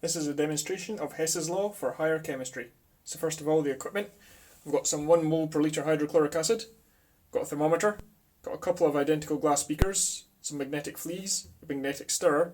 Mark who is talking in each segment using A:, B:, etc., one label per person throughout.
A: This is a demonstration of Hess's law for higher chemistry. So first of all, the equipment. We've got some 1 mole per litre hydrochloric acid, got a thermometer, got a couple of identical glass beakers, some magnetic fleas, a magnetic stirrer,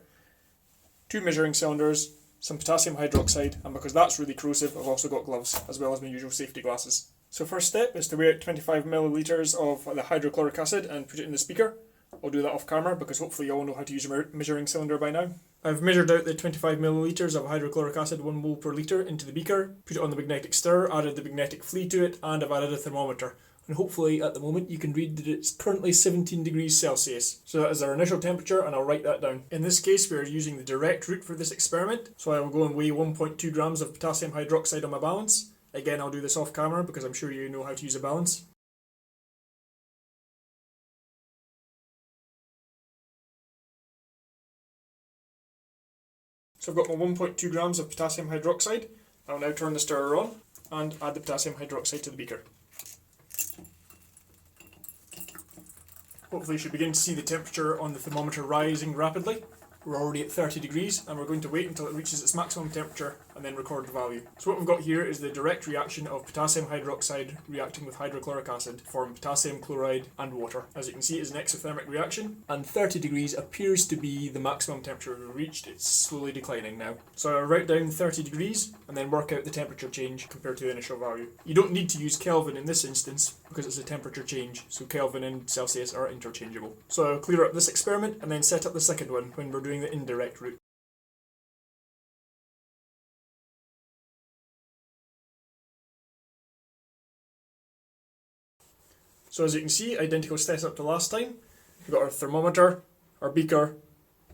A: 2 measuring cylinders, some potassium hydroxide, and because that's really corrosive, I've also got gloves, as well as my usual safety glasses. So first step is to weigh out 25 millilitres of the hydrochloric acid and put it in the speaker. I'll do that off camera because hopefully you all know how to use a measuring cylinder by now. I've measured out the 25 millilitres of hydrochloric acid, 1 mole per litre, into the beaker, put it on the magnetic stirrer, added the magnetic flea to it, and I've added a thermometer. And hopefully at the moment you can read that it's currently 17 degrees Celsius. So that is our initial temperature, and I'll write that down. In this case we are using the direct route for this experiment, so I will go and weigh 1.2 grams of potassium hydroxide on my balance. Again, I'll do this off camera because I'm sure you know how to use a balance. So I've got my 1.2 grams of potassium hydroxide. I'll now turn the stirrer on and add the potassium hydroxide to the beaker. Hopefully you should begin to see the temperature on the thermometer rising rapidly. We're already at 30 degrees and we're going to wait until it reaches its maximum temperature and then record the value. So what we've got here is the direct reaction of potassium hydroxide reacting with hydrochloric acid to form potassium chloride and water. As you can see, it's an exothermic reaction, and 30 degrees appears to be the maximum temperature we've reached. It's slowly declining now. So I'll write down 30 degrees and then work out the temperature change compared to the initial value. You don't need to use Kelvin in this instance because it's a temperature change, so Kelvin and Celsius are interchangeable. So I'll clear up this experiment and then set up the second one when we're doing the indirect route. So as you can see, identical setup to last time. We've got our thermometer, our beaker,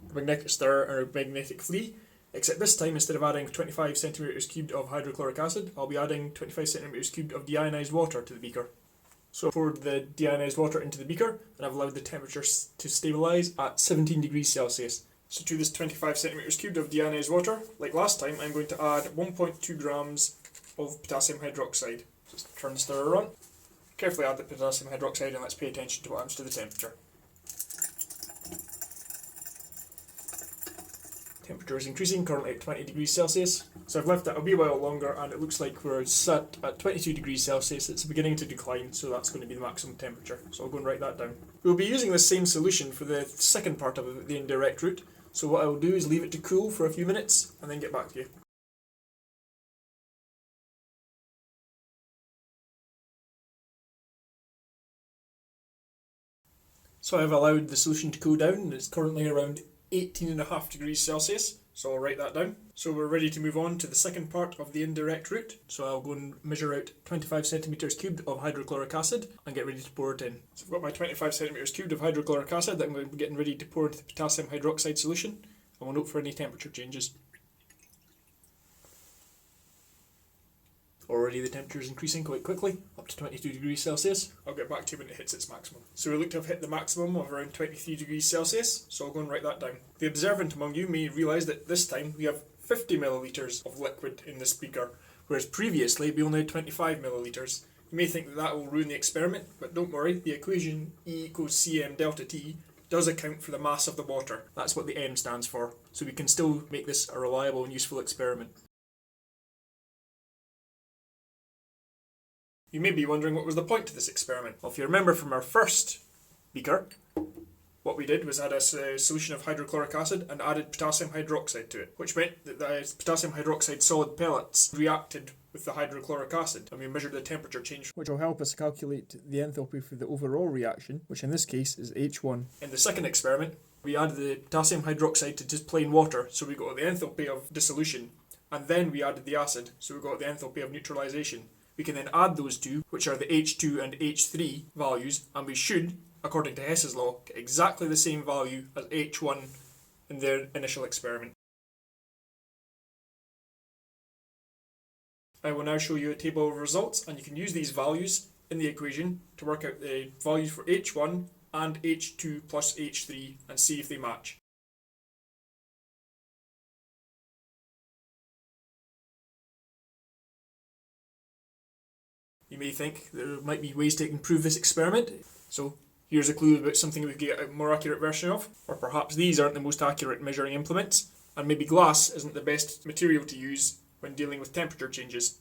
A: a magnetic stirrer and a magnetic flea, except this time instead of adding 25 centimetres cubed of hydrochloric acid, I'll be adding 25 centimetres cubed of deionised water to the beaker. So I've poured the deionised water into the beaker and I've allowed the temperature to stabilise at 17 degrees Celsius. So to this 25 centimetres cubed of deionised water, like last time, I'm going to add 1.2 grams of potassium hydroxide. Just turn the stirrer on. Carefully add the potassium hydroxide and let's pay attention to what happens to the temperature. Temperature is increasing, currently at 20 degrees Celsius. So I've left it a wee while longer and it looks like we're set at 22 degrees Celsius. It's beginning to decline, so that's going to be the maximum temperature. So I'll go and write that down. We'll be using the same solution for the second part of it, the indirect route. So what I will do is leave it to cool for a few minutes and then get back to you. So I've allowed the solution to cool down. It's currently around 18.5 degrees Celsius, so I'll write that down. So we're ready to move on to the second part of the indirect route. So I'll go and measure out 25 centimetres cubed of hydrochloric acid and get ready to pour it in. So I've got my 25 centimetres cubed of hydrochloric acid that I'm getting ready to pour into the potassium hydroxide solution, and we'll note for any temperature changes. Already the temperature is increasing quite quickly, up to 22 degrees Celsius. I'll get back to you when it hits its maximum. So we look to have hit the maximum of around 23 degrees Celsius, so I'll go and write that down. The observant among you may realise that this time we have 50 millilitres of liquid in this beaker, whereas previously we only had 25 millilitres. You may think that that will ruin the experiment, but don't worry, the equation E equals Cm delta T does account for the mass of the water. That's what the M stands for, so we can still make this a reliable and useful experiment. You may be wondering what was the point to this experiment. Well, if you remember from our first beaker, what we did was add a solution of hydrochloric acid and added potassium hydroxide to it, which meant that the potassium hydroxide solid pellets reacted with the hydrochloric acid, and we measured the temperature change, which will help us calculate the enthalpy for the overall reaction, which in this case is H1. In the second experiment, we added the potassium hydroxide to just plain water, so we got the enthalpy of dissolution, and then we added the acid, so we got the enthalpy of neutralization. We can then add those two, which are the H2 and H3 values, and we should, according to Hess's law, get exactly the same value as H1 in their initial experiment. I will now show you a table of results, and you can use these values in the equation to work out the values for H1 and H2 plus H3 and see if they match. You may think there might be ways to improve this experiment, so here's a clue about something we can get a more accurate version of. Or perhaps these aren't the most accurate measuring implements. and maybe glass isn't the best material to use when dealing with temperature changes.